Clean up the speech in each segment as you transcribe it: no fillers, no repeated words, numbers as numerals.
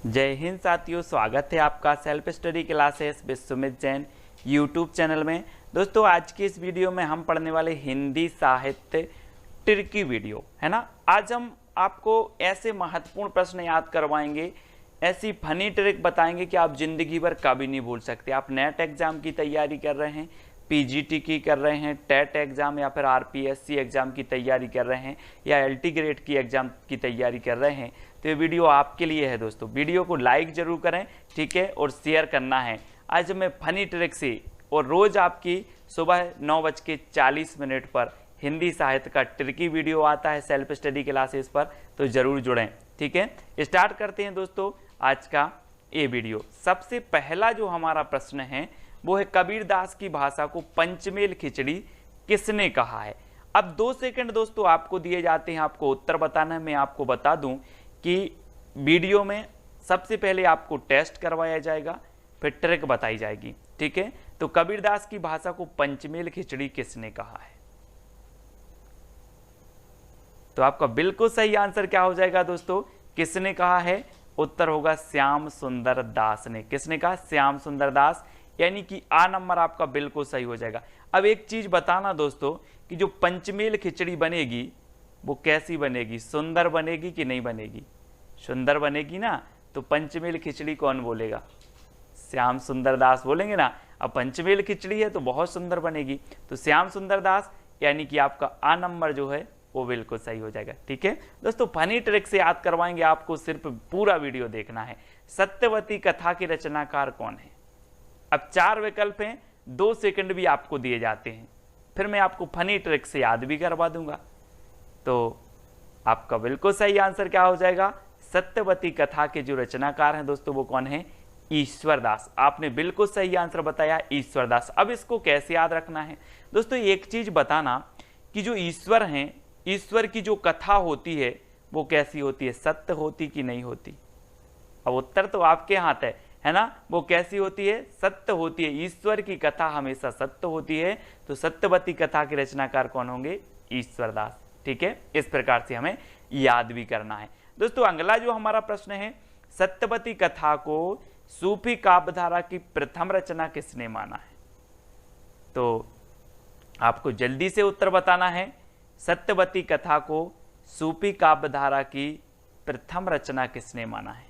जय हिंद साथियों, स्वागत है आपका self study classes with Sumit Jain YouTube channel में। दोस्तों आज की इस वीडियो में हम पढ़ने वाले हिंदी साहित्य ट्रिकी वीडियो है ना। आज हम आपको ऐसे महत्वपूर्ण प्रश्न याद करवाएंगे, ऐसी फनी ट्रिक बताएंगे कि आप जिंदगी भर कभी नहीं भूल सकते। आप नेट एग्जाम की तैयारी कर रहे हैं, पीजीटी की कर रहे हैं, टेट एग्जाम या फिर आरपीएससी एग्जाम की तैयारी कर रहे हैं या एलटी ग्रेड की एग्जाम की तैयारी कर रहे हैं, तो ये वीडियो आपके लिए है। दोस्तों वीडियो को लाइक जरूर करें, ठीक है, और शेयर करना है। आज मैं फनी ट्रिक से और रोज आपकी सुबह 9:40 पर हिंदी साहित्य का ट्रिकी वीडियो आता है सेल्फ स्टडी क्लासेस पर, तो जरूर जुड़ें। ठीक है, स्टार्ट करते हैं दोस्तों आज का ये वीडियो। सबसे पहला जो हमारा प्रश्न है वो है, कबीरदास की भाषा को पंचमेल खिचड़ी किसने कहा है। अब 2 सेकंड दोस्तों आपको दिए जाते हैं, आपको उत्तर बताना है। मैं आपको बता दूं कि वीडियो में सबसे पहले आपको टेस्ट करवाया जाएगा, फिर ट्रिक बताई जाएगी। ठीक है, तो कबीरदास की भाषा को पंचमेल खिचड़ी किसने कहा है, तो आपका बिल्कुल सही आंसर क्या हो जाएगा दोस्तों, किसने कहा है। उत्तर होगा श्याम सुंदर दास ने। किसने कहा? श्याम सुंदर दास, यानी कि आ नंबर आपका बिल्कुल सही हो जाएगा। अब एक चीज बताना दोस्तों कि जो पंचमेल खिचड़ी बनेगी वो कैसी बनेगी, सुंदर बनेगी कि नहीं बनेगी? सुंदर बनेगी ना, तो पंचमेल खिचड़ी कौन बोलेगा? श्याम सुंदर दास बोलेंगे ना। अब पंचमेल खिचड़ी है तो बहुत सुंदर बनेगी, तो श्याम सुंदर दास, यानी कि आपका आ नंबर जो है वो बिल्कुल सही हो जाएगा। ठीक है दोस्तों, फनी ट्रिक से याद करवाएंगे आपको, सिर्फ पूरा वीडियो देखना है। सत्यवती कथा के रचनाकार कौन है? अब 4 विकल्प हैं, 2 सेकंड भी आपको दिए जाते हैं, फिर मैं आपको फनी ट्रिक से याद भी करवा दूंगा। तो आपका बिल्कुल सही आंसर क्या हो जाएगा? सत्यवती कथा के जो रचनाकार हैं दोस्तों वो कौन है? ईश्वरदास। आपने बिल्कुल सही आंसर बताया, ईश्वरदास। अब इसको कैसे याद रखना है दोस्तों, एक चीज बताना कि जो ईश्वर हैं, ईश्वर की जो कथा होती है वो कैसी होती है, सत्य होती कि नहीं होती? अब उत्तर तो आपके हाथ है ना। वो कैसी होती है? सत्य होती है। ईश्वर की कथा हमेशा सत्य होती है, तो सत्यवती कथा के रचनाकार कौन होंगे? ईश्वरदास। ठीक है, इस प्रकार से हमें याद भी करना है दोस्तों। अगला जो हमारा प्रश्न है, सत्यवती कथा को सूफी काव्यधारा की प्रथम रचना किसने माना है? तो आपको जल्दी से उत्तर बताना है। सत्यवती कथा को सूफी काव्यधारा की प्रथम रचना किसने माना है?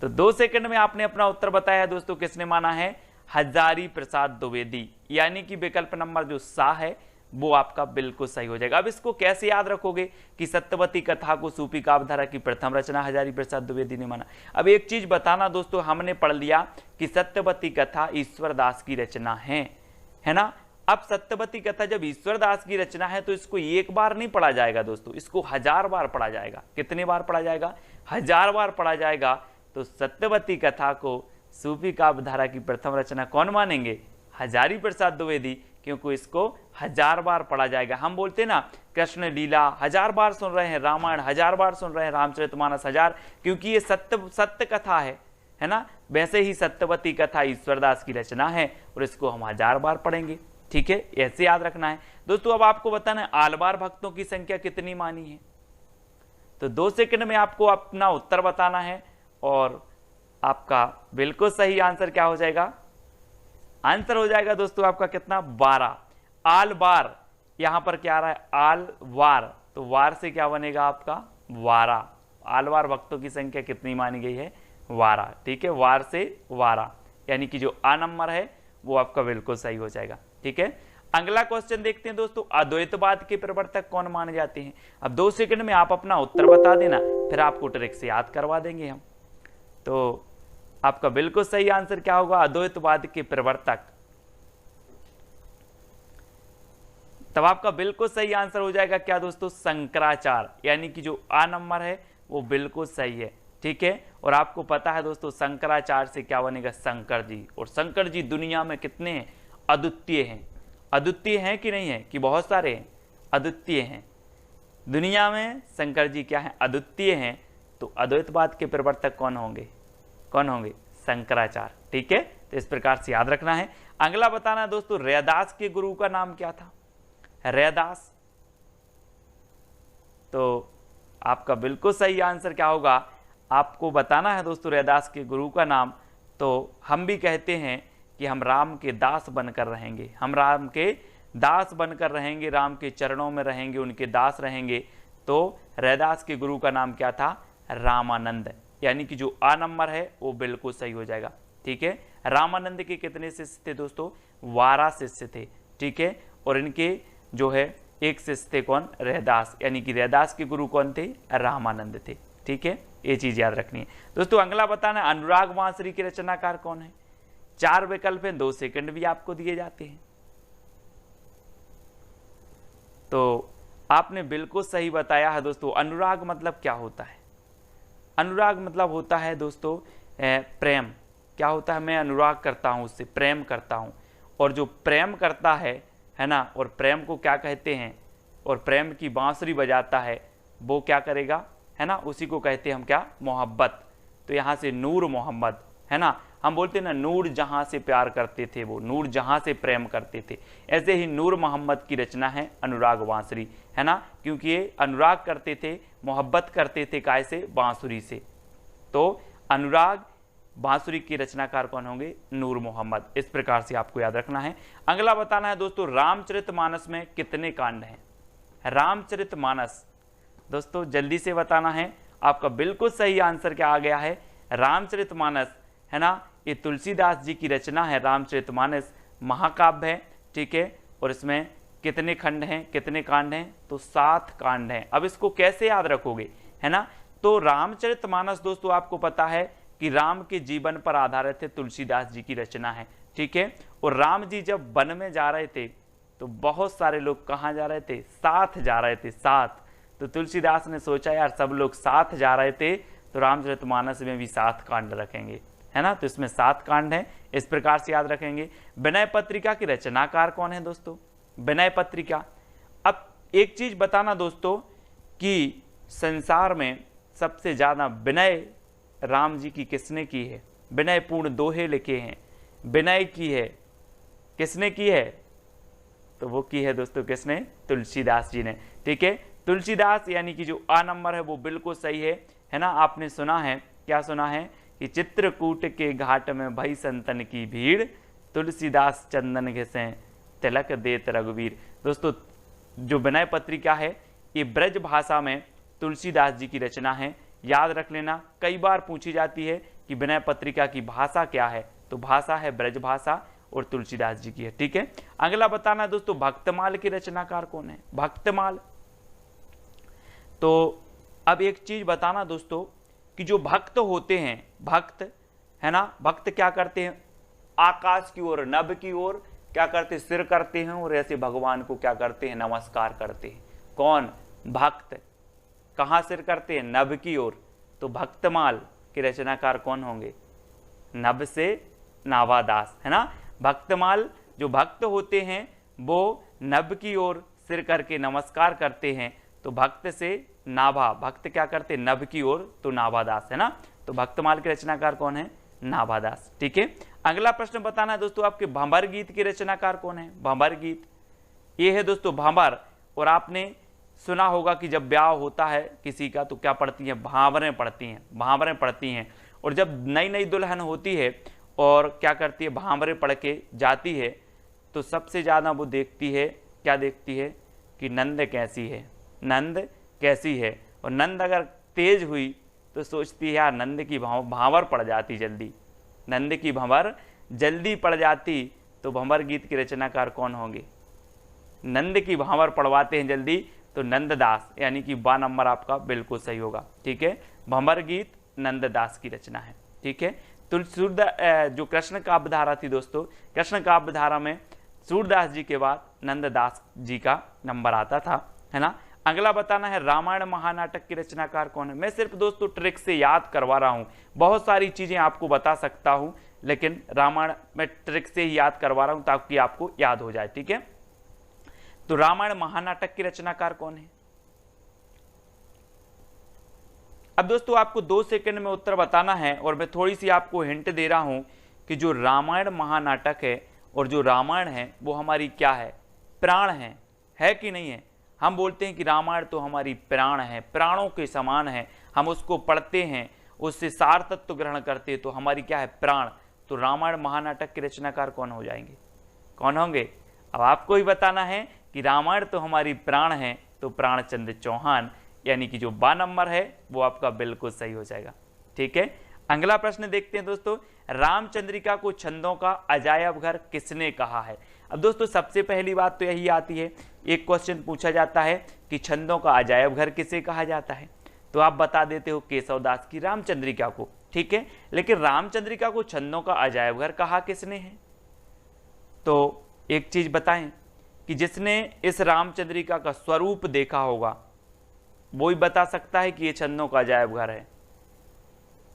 तो 2 सेकंड में आपने अपना उत्तर बताया दोस्तों, किसने माना है? हजारी प्रसाद द्विवेदी, यानी कि विकल्प नंबर जो सा है वो आपका बिल्कुल सही हो जाएगा। अब इसको कैसे याद रखोगे कि सत्यवती कथा को सूफी काव्यधारा की प्रथम रचना हजारी प्रसाद द्विवेदी ने माना। अब एक चीज बताना दोस्तों, हमने पढ़ लिया कि सत्यवती कथा ईश्वरदास की रचना है ना। अब सत्यवती कथा जब ईश्वरदास की रचना है तो इसको एक बार नहीं पढ़ा जाएगा दोस्तों, इसको 1000 बार पढ़ा जाएगा। कितनी बार पढ़ा जाएगा? 1000 बार पढ़ा जाएगा। तो सत्यवती कथा को सूफी काव्यधारा की प्रथम रचना कौन मानेंगे? हजारी प्रसाद द्विवेदी, क्योंकि इसको 1000 बार पढ़ा जाएगा। हम बोलते हैं ना, कृष्ण लीला 1000 बार सुन रहे हैं, रामायण 1000 बार सुन रहे हैं, रामचरितमानस 1000, क्योंकि ये सत्य कथा है ना। वैसे ही सत्यवती कथा ईश्वरदास की रचना है और इसको हम 1000 बार पढ़ेंगे। ठीक है, ऐसे याद रखना है दोस्तों। अब आपको बताना है आलवार भक्तों की संख्या कितनी मानी है, तो 2 सेकंड में आपको अपना उत्तर बताना है और आपका बिल्कुल सही आंसर क्या हो जाएगा? आंसर हो जाएगा दोस्तों आपका कितना? 12। आल बार, यहां पर क्या आ रहा है? आल वार, तो वार से क्या बनेगा आपका? 12। आलवार भक्तों की संख्या कितनी मानी गई है? 12। ठीक है, वार से 12, यानी कि जो आ नंबर है वो आपका बिल्कुल सही हो जाएगा। ठीक है, अगला क्वेश्चन देखते हैं दोस्तों, अद्वैतवाद के प्रवर्तक कौन माने जाते हैं? अब 2 सेकंड में आप अपना उत्तर बता देना, फिर आपको ट्रिक से याद करवा देंगे हम। तो आपका बिल्कुल सही आंसर क्या होगा? अद्वैतवाद के प्रवर्तक। तब आपका बिल्कुल सही आंसर हो जाएगा क्या दोस्तों? शंकराचार्य, यानी कि जो आ नंबर है वो बिल्कुल सही है। ठीक है, और आपको पता है दोस्तों शंकराचार्य से क्या बनेगा? शंकर जी। और शंकर जी दुनिया में कितने हैं? अद्वितीय हैं। अद्वितीय हैं कि नहीं है कि बहुत सारे हैं? अद्वितीय हैं। दुनिया में शंकर जी क्या है? अद्वितीय हैं। तो अद्वैतवाद के प्रवर्तक कौन होंगे? कौन होंगे? शंकराचार्य। ठीक है, तो इस प्रकार से याद रखना है। अगला बताना दोस्तों, रैदास के गुरु का नाम क्या था? रैदास, तो आपका बिल्कुल सही आंसर क्या होगा, आपको बताना है दोस्तों रैदास के गुरु का नाम। तो हम भी कहते हैं कि हम राम के दास बनकर रहेंगे, हम राम के दास बनकर रहेंगे, राम के चरणों में रहेंगे, उनके दास रहेंगे। तो रैदास के गुरु का नाम क्या था, रामानंद, यानी कि जो आ नंबर है वो बिल्कुल सही हो जाएगा। ठीक है, रामानंद के कितने शिष्य थे दोस्तों, 12 शिष्य थे। ठीक है, और इनके जो है एक शिष्य थे कौन, रैदास, यानी कि रैदास के गुरु कौन थे, रामानंद थे। ठीक है, ये चीज याद रखनी है दोस्तों। अगला बताना, अनुराग बांसुरी के रचनाकार कौन है। 4 विकल्प हैं, 2 सेकंड भी आपको दिए जाते हैं। तो आपने बिल्कुल सही बताया है दोस्तों। अनुराग मतलब क्या होता है, अनुराग मतलब होता है दोस्तों प्रेम। क्या होता है, मैं अनुराग करता हूं, उससे प्रेम करता हूं। और जो प्रेम करता है ना, और प्रेम को क्या कहते हैं, और प्रेम की बांसुरी बजाता है वो क्या करेगा, है ना, उसी को कहते हैं हम क्या, मोहब्बत। तो यहाँ से नूर मोहम्मद, है ना, हम बोलते हैं ना नूर जहां से प्यार करते थे, वो नूर जहां से प्रेम करते थे। ऐसे ही नूर मोहम्मद की रचना है अनुराग बांसुरी, है ना, क्योंकि ये अनुराग करते थे, मोहब्बत करते थे काय से, बांसुरी से। तो अनुराग बांसुरी के रचनाकार कौन होंगे, नूर मोहम्मद। इस प्रकार से आपको याद रखना है। अगला बताना है दोस्तों, रामचरितमानस में कितने कांड हैं। रामचरितमानस दोस्तों जल्दी से बताना है। आपका बिल्कुल सही आंसर क्या आ गया है, रामचरितमानस, है ना, ये तुलसीदास जी की रचना है। रामचरितमानस महाकाव्य है। ठीक है, और इसमें कितने खंड हैं, कितने कांड हैं, तो 7 कांड हैं। अब इसको कैसे याद रखोगे, है ना, तो रामचरितमानस दोस्तों आपको पता है कि राम के जीवन पर आधारित है, तुलसीदास जी की रचना है। ठीक है, और राम जी जब वन में जा रहे थे तो बहुत सारे लोग कहाँ जा रहे थे, साथ जा रहे थे, साथ। तो तुलसीदास ने सोचा यार सब लोग साथ जा रहे थे तो रामचरितमानस में भी 7 कांड रखेंगे, है ना, तो इसमें 7 कांड हैं। इस प्रकार से याद रखेंगे। विनय पत्रिका की रचनाकार कौन है दोस्तों, विनय पत्रिका। अब एक चीज बताना दोस्तों कि संसार में सबसे ज्यादा विनय राम जी की किसने की है, विनय पूर्ण दोहे लिखे हैं, विनय की है किसने की है, तो वो की है दोस्तों किसने, तुलसीदास जी ने। ठीक है, तुलसीदास यानी कि जो आ नंबर है वो बिल्कुल सही है ना। आपने सुना है, क्या सुना है कि चित्रकूट के घाट में भई संतन की भीड़, तुलसीदास चंदन घिसें तिलक देत रघुवीर। दोस्तों जो विनय पत्रिका है ये ब्रज भाषा में तुलसीदास जी की रचना है। याद रख लेना, कई बार पूछी जाती है कि विनय पत्रिका की भाषा क्या है, तो भाषा है ब्रज भाषा और तुलसीदास जी की है। ठीक है, अगला बताना दोस्तों, भक्तमाल की रचनाकार कौन है, भक्तमाल। तो अब एक चीज बताना दोस्तों कि जो भक्त होते हैं, भक्त, है ना, भक्त क्या करते हैं, आकाश की ओर, नभ की ओर क्या करते, सिर करते हैं और ऐसे भगवान को क्या करते हैं, नमस्कार करते हैं। कौन, भक्त। कहां सिर करते हैं, नभ की ओर। तो भक्तमाल के रचनाकार कौन होंगे, नभ से नाभादास, है ना। भक्तमाल जो भक्त होते हैं वो नभ की ओर सिर करके नमस्कार करते हैं, तो भक्त से नाभा, भक्त क्या करते, नभ की ओर, तो नाभादास, है ना। तो भक्तमाल के रचनाकार कौन है, नाभादास। ठीक है, अगला प्रश्न बताना है दोस्तों आपके, भंवर गीत के रचनाकार कौन है, भंवर गीत। ये है दोस्तों भंवर, और आपने सुना होगा कि जब ब्याह होता है किसी का तो क्या पढ़ती है, भांवरें पढ़ती हैं, भांवरें पढ़ती हैं। और जब नई नई दुल्हन होती है और क्या करती है, भांवरें पढ़ के जाती है, तो सबसे ज्यादा वो देखती है, क्या देखती है कि नंद कैसी है, नंद कैसी है। और नंद अगर तेज हुई तो सोचती है यार नंद की भांवर पड़ जाती जल्दी, नंद की भंवर जल्दी पड़ जाती। तो भंवर गीत के रचनाकार कौन होंगे, नंद की भांवर पढ़वाते हैं जल्दी, तो नंददास, यानी कि 12 नंबर आपका बिल्कुल सही होगा। ठीक है, भंवर गीत नंददास की रचना है। ठीक है, तो जो कृष्ण काव्य धारा थी दोस्तों, कृष्ण काव्य धारा में सूरदास जी के बाद नंददास जी का नंबर आता था, है ना। अगला बताना है, रामायण महानाटक की रचनाकार कौन है। मैं सिर्फ दोस्तों ट्रिक से याद करवा रहा हूं, बहुत सारी चीजें आपको बता सकता हूं, लेकिन रामायण में ट्रिक से ही याद करवा रहा हूं ताकि आपको याद हो जाए। ठीक है, तो रामायण महानाटक की रचनाकार कौन है। अब दोस्तों आपको 2 सेकंड में उत्तर बताना है, और मैं थोड़ी सी आपको हिंट दे रहा हूं कि जो रामायण महानाटक है और जो रामायण है वो हमारी क्या है, प्राण है कि नहीं है, हम बोलते हैं कि रामायण तो हमारी प्राण है, प्राणों के समान है, हम उसको पढ़ते हैं, उससे सार तत्व ग्रहण करते हैं, तो हमारी क्या है, प्राण। तो रामायण महानाटक के रचनाकार कौन हो जाएंगे, कौन होंगे? अब आपको ही बताना है कि रामायण तो हमारी प्राण है, तो प्राणचंद्र चौहान, यानी कि जो 12 नंबर है वो आपका बिल्कुल सही हो जाएगा। ठीक है, अगला प्रश्न देखते हैं दोस्तों, रामचंद्रिका को छंदों का अजायब घर किसने कहा है? अब दोस्तों सबसे पहली बात तो यही आती है, एक क्वेश्चन पूछा जाता है कि छंदों का अजायब घर किसे कहा जाता है, तो आप बता देते हो केशवदास की रामचंद्रिका को। ठीक है, लेकिन रामचंद्रिका को छंदों का अजायब घर कहा किसने है? तो एक चीज बताएं कि जिसने इस रामचंद्रिका का स्वरूप देखा होगा वो ही बता सकता है कि ये छंदों का अजायब घर है।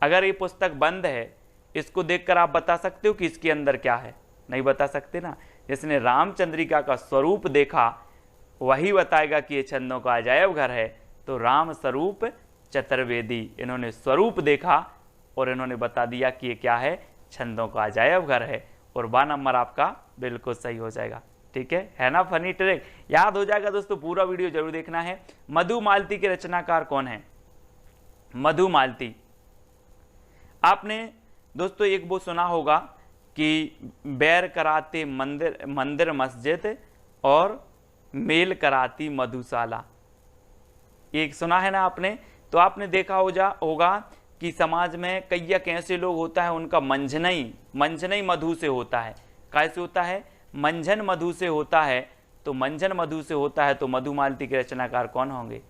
अगर ये पुस्तक बंद है, इसको देखकर आप बता सकते हो कि इसके अंदर क्या है? नहीं बता सकते ना। जिसने रामचंद्रिका का स्वरूप देखा वही बताएगा कि ये छंदों का अजायब घर है। तो राम स्वरूप चतुर्वेदी, इन्होंने स्वरूप देखा और इन्होंने बता दिया कि ये क्या है, छंदों का अजायब घर है। और 12 नंबर आपका बिल्कुल सही हो जाएगा। ठीक है ना, फनी ट्रिक याद हो जाएगा दोस्तों, पूरा वीडियो जरूर देखना है। मधुमालती के रचनाकार कौन है? मधुमालती, आपने दोस्तों एक वो सुना होगा कि बैर कराते मंदिर मंदिर मस्जिद और मेल कराती मधुशाला, एक सुना है ना आपने। तो आपने देखा होगा कि समाज में कई ऐसे लोग होता है उनका मंझनई मधु से होता है। कैसे होता है? मंझन मधु से होता है। तो मंझन मधु से होता है तो मधुमालती के रचनाकार कौन होंगे?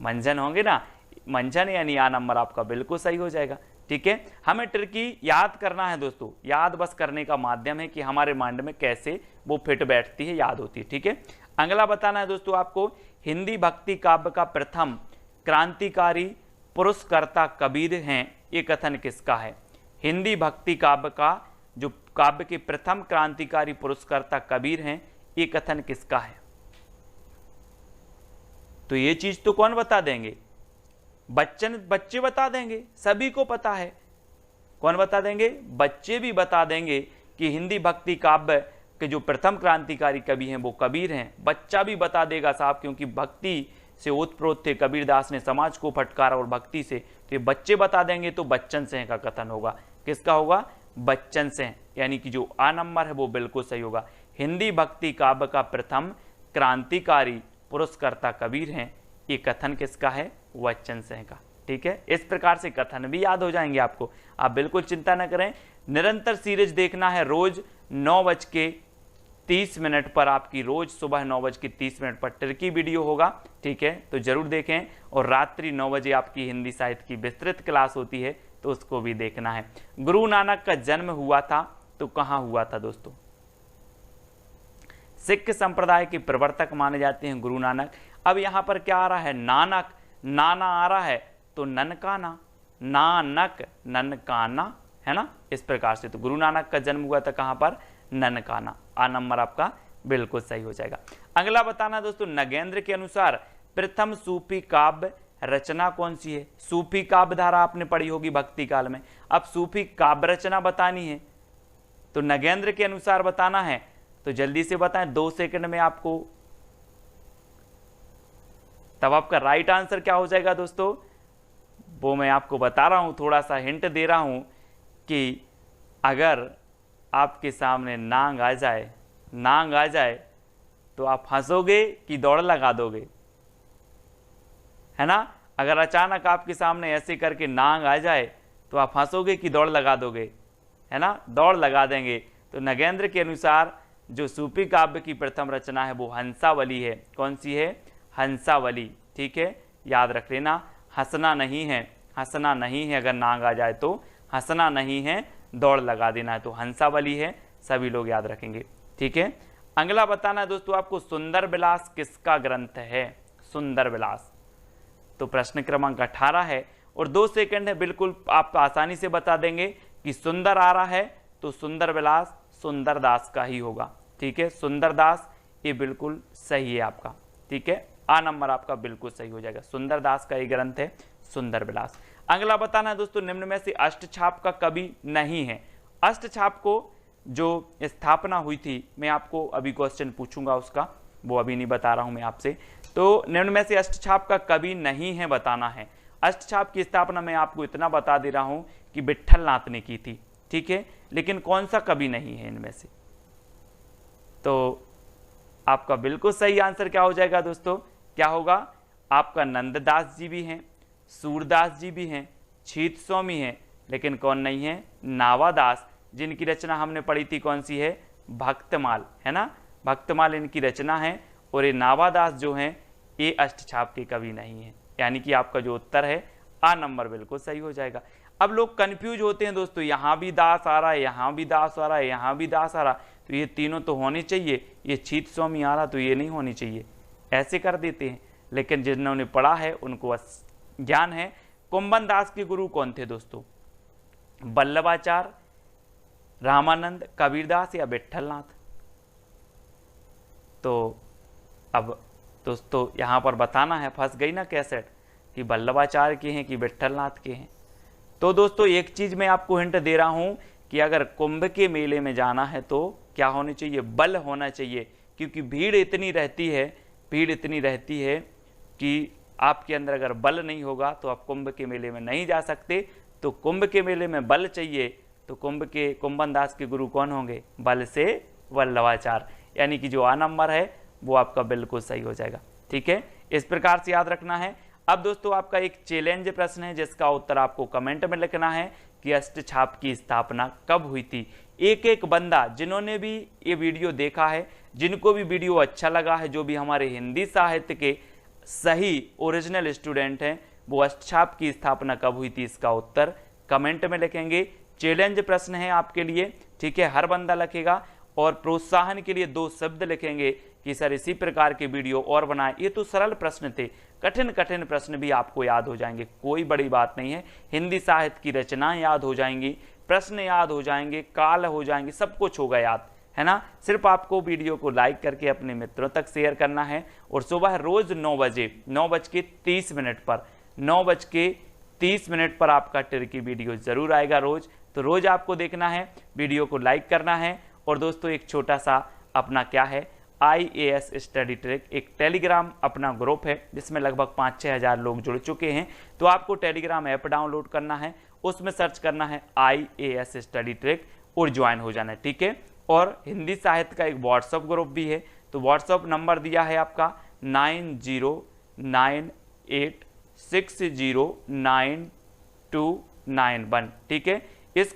मंझन होंगे ना, मंझन यानी आ नंबर आपका बिल्कुल सही हो जाएगा। ठीक है, हमें ट्रिकी याद करना है दोस्तों, याद बस करने का माध्यम है कि हमारे माइंड में कैसे वो फिट बैठती है, याद होती है। ठीक है, अगला बताना है दोस्तों आपको, हिंदी भक्ति काव्य का प्रथम क्रांतिकारी पुरस्कर्ता कबीर हैं, ये कथन किसका है? हिंदी भक्ति काव्य का जो काव्य के प्रथम क्रांतिकारी पुरस्कर्ता कबीर हैं, ये कथन किसका है? तो ये चीज तो कौन बता देंगे? बच्चे बता देंगे, सभी को पता है। कौन बता देंगे? बच्चे भी बता देंगे कि हिंदी भक्ति काव्य के जो प्रथम क्रांतिकारी कवि हैं वो कबीर हैं। बच्चा भी बता देगा साहब, क्योंकि भक्ति से ओतप्रोत थे, कबीरदास ने समाज को फटकारा और भक्ति से, तो ये बच्चे बता देंगे। तो बच्चन सिंह का कथन होगा। किसका होगा? बच्चन सिंह, यानी कि जो आ नंबर है वो बिल्कुल सही होगा। हिंदी भक्ति काव्य का प्रथम क्रांतिकारी पुरस्कर्ता कबीर हैं, ये कथन किसका है? बच्चन सिंह का। ठीक है, इस प्रकार से कथन भी याद हो जाएंगे आपको, आप बिल्कुल चिंता न करें। निरंतर सीरीज देखना है रोज 9:30 पर, आपकी रोज सुबह 9:30 पर ट्रिकी वीडियो होगा। ठीक है, तो जरूर देखें। और रात्रि 9 बजे आपकी हिंदी साहित्य की विस्तृत क्लास होती है, तो उसको भी देखना है। गुरु नानक का जन्म हुआ था तो कहाँ हुआ था दोस्तों? सिख संप्रदाय के प्रवर्तक माने जाते हैं गुरु नानक। अब यहां पर क्या आ रहा है? नानक, नाना आ रहा है तो ननकाना, नानक ननकाना, है ना, इस प्रकार से। तो गुरु नानक का जन्म हुआ था कहां पर? ननकाना। आ नंबर आपका बिल्कुल सही हो जाएगा। अगला बताना दोस्तों, नगेंद्र के अनुसार प्रथम सूफी काव्य रचना कौन सी है? सूफी काव्य धारा आपने पढ़ी होगी भक्ति काल में, अब सूफी काव्य रचना बतानी है तो नगेंद्र के अनुसार बताना है। तो जल्दी से बताएं, 2 सेकंड में आपको। तब आपका राइट आंसर क्या हो जाएगा दोस्तों? वो मैं आपको बता रहा हूं, थोड़ा सा हिंट दे रहा हूं कि अगर आपके सामने नांग आ जाए तो आप हंसोगे कि दौड़ लगा दोगे? है ना, अगर अचानक आपके सामने ऐसे करके नांग आ जाए तो आप हंसोगे कि दौड़ लगा दोगे? है ना, दौड़ लगा देंगे। तो नगेंद्र के अनुसार जो सूफी काव्य की प्रथम रचना है वो हंसावली है। कौन सी है? हंसावली। ठीक है, याद रख लेना, हंसना नहीं है, हंसना नहीं है। अगर नांग आ जाए तो हंसना नहीं है, दौड़ लगा देना है। तो हंसावली है, सभी लोग याद रखेंगे। ठीक है, अगला बताना है दोस्तों आपको, सुंदर विलास किसका ग्रंथ है? सुंदर विलास। तो प्रश्न क्रमांक 18 है और 2 सेकंड है, बिल्कुल आप आसानी से बता देंगे कि सुंदर आ रहा है तो सुंदर विलास सुंदरदास का ही होगा। ठीक है, सुंदरदास, ये बिल्कुल सही है आपका। ठीक है, आ नंबर आपका बिल्कुल सही हो जाएगा। सुंदरदास का ये ग्रंथ है सुंदर विलास। अगला बताना है दोस्तों, निम्न में से अष्टछाप का कवि नहीं है। अष्टछाप को जो स्थापना हुई थी, मैं आपको अभी क्वेश्चन पूछूंगा उसका, वो अभी नहीं बता रहा हूं मैं आपसे। तो निम्न में से अष्टछाप का कवि नहीं है बताना है। अष्टछाप की स्थापना मैं आपको इतना बता दे रहा हूं कि विट्ठल नाथ ने की थी, ठीक है, लेकिन कौन सा कवि नहीं है इनमें से? तो आपका बिल्कुल सही आंसर क्या हो जाएगा दोस्तों? क्या होगा? आपका नंददास जी भी हैं, सूरदास जी भी हैं, छीत स्वामी हैं, लेकिन कौन नहीं है? नावादास, जिनकी रचना हमने पढ़ी थी कौन सी है? भक्तमाल, है ना, भक्तमाल इनकी रचना है। और ये नावादास जो हैं ये अष्टछाप के कवि नहीं है, यानी कि आपका जो उत्तर है आ नंबर बिल्कुल सही हो जाएगा। अब लोग कंफ्यूज होते हैं दोस्तों, यहाँ भी दास आ रहा है, यहाँ भी दास आ रहा है, यहाँ भी दास आ रहा, तो ये तीनों तो होने चाहिए, ये छीत स्वामी आ रहा तो ये नहीं होनी चाहिए, ऐसे कर देते हैं। लेकिन जिन्होंने पढ़ा है उनको ज्ञान है। कुंभन दास के गुरु कौन थे दोस्तों? वल्लभाचार्य, रामानंद, कबीरदास या विट्ठलनाथ? तो अब दोस्तों यहाँ पर बताना है, फंस गई ना कैसेट, कि वल्लभाचार्य के हैं कि विट्ठलनाथ के हैं। तो दोस्तों एक चीज मैं आपको हिंट दे रहा हूं कि अगर कुंभ के मेले में जाना है तो क्या होनी चाहिए? बल होना चाहिए, क्योंकि भीड़ इतनी रहती है कि आपके अंदर अगर बल नहीं होगा तो आप कुंभ के मेले में नहीं जा सकते। तो कुंभ के मेले में बल चाहिए, तो कुंभन दास के गुरु कौन होंगे? बल से वल्लभाचार्य, यानी कि जो आ नंबर है वो आपका बिल्कुल सही हो जाएगा, ठीक है, इस प्रकार से याद रखना है। अब दोस्तों आपका एक चैलेंज प्रश्न है जिसका उत्तर आपको कमेंट में लिखना है कि अष्टछाप की स्थापना कब हुई थी। एक एक बंदा जिन्होंने भी ये वीडियो देखा है, जिनको भी वीडियो अच्छा लगा है, जो भी हमारे हिंदी साहित्य के सही ओरिजिनल स्टूडेंट हैं, वो अष्टछाप की स्थापना कब हुई थी इसका उत्तर कमेंट में लिखेंगे। चैलेंज प्रश्न है आपके लिए, ठीक है, हर बंदा लिखेगा और प्रोत्साहन के लिए 2 शब्द लिखेंगे कि सर इसी प्रकार के वीडियो और बनाए। ये तो सरल प्रश्न थे, कठिन कठिन प्रश्न भी आपको याद हो जाएंगे, कोई बड़ी बात नहीं है। हिंदी साहित्य की रचनाएं याद हो जाएंगी, प्रश्न याद हो जाएंगे, काल हो जाएंगे, सब कुछ होगा याद, है ना। सिर्फ आपको वीडियो को लाइक करके अपने मित्रों तक शेयर करना है और सुबह रोज 9 बजे 9:30 पर 9:30 पर आपका टिर की वीडियो जरूर आएगा रोज। तो रोज आपको देखना है, वीडियो को लाइक करना है। और दोस्तों एक छोटा सा अपना क्या है, IAS स्टडी ट्रिक एक टेलीग्राम अपना ग्रुप है जिसमें लगभग 5-6 हज़ार लोग जुड़ चुके हैं। तो आपको टेलीग्राम ऐप डाउनलोड करना है, उसमें सर्च करना है IAS स्टडी ट्रिक और ज्वाइन हो जाना है, ठीक है। और हिंदी साहित्य का एक व्हाट्सअप ग्रुप भी है, तो व्हाट्सअप नंबर दिया है आपका 9098609291, ठीक है। इस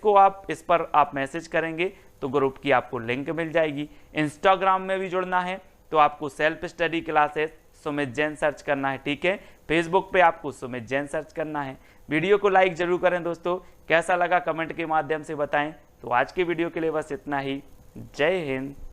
पर आप मैसेज करेंगे तो ग्रुप की आपको लिंक मिल जाएगी। इंस्टाग्राम में भी जुड़ना है तो आपको self study classes Sumit Jain search करना है, ठीक है। फेसबुक पे आपको सुमित जैन सर्च करना है। वीडियो को लाइक जरूर करें दोस्तों, कैसा लगा कमेंट के माध्यम से बताएं। तो आज के वीडियो के लिए बस इतना ही। जय हिंद।